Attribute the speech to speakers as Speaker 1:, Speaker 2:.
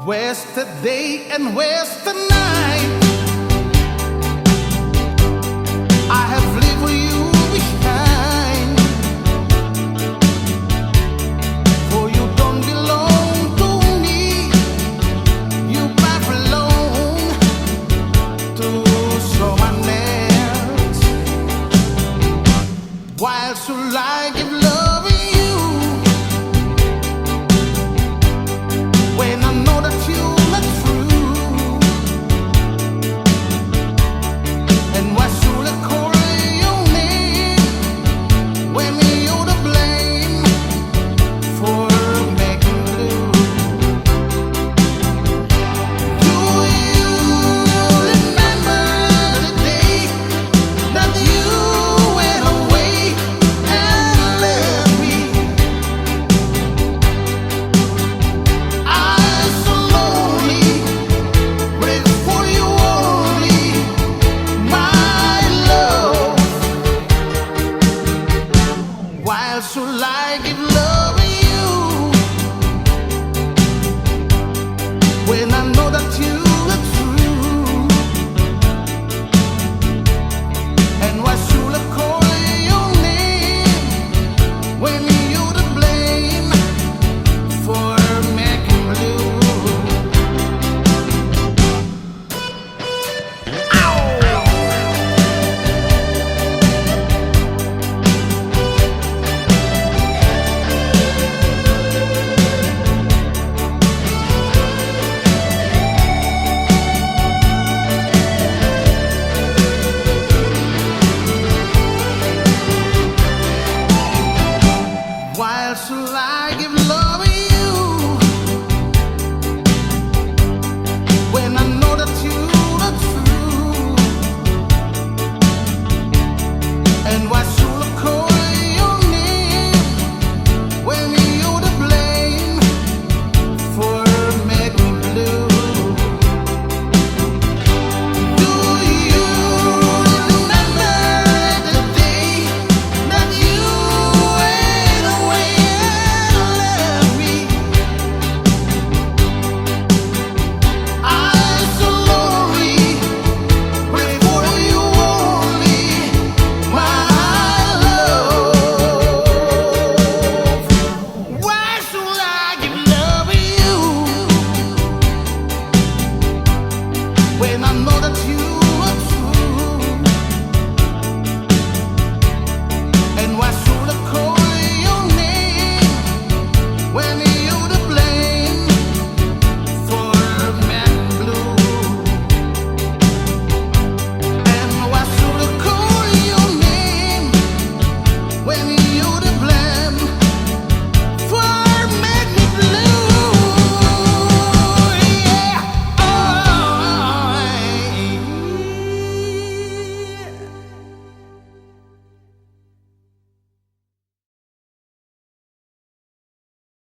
Speaker 1: Where's the day and where's the night? I have lived you behind, for you don't belong to me. You belong to someone else. Why should I give loving you when I know that you're not true? And why should I call your name when you're to blame for making blue? Do you remember the day that you went away and left me? I so lonely, wait for you only, my love. Why should I give loving you when I know that you are true? And why should I call your name when you're to blame for making blue? Why should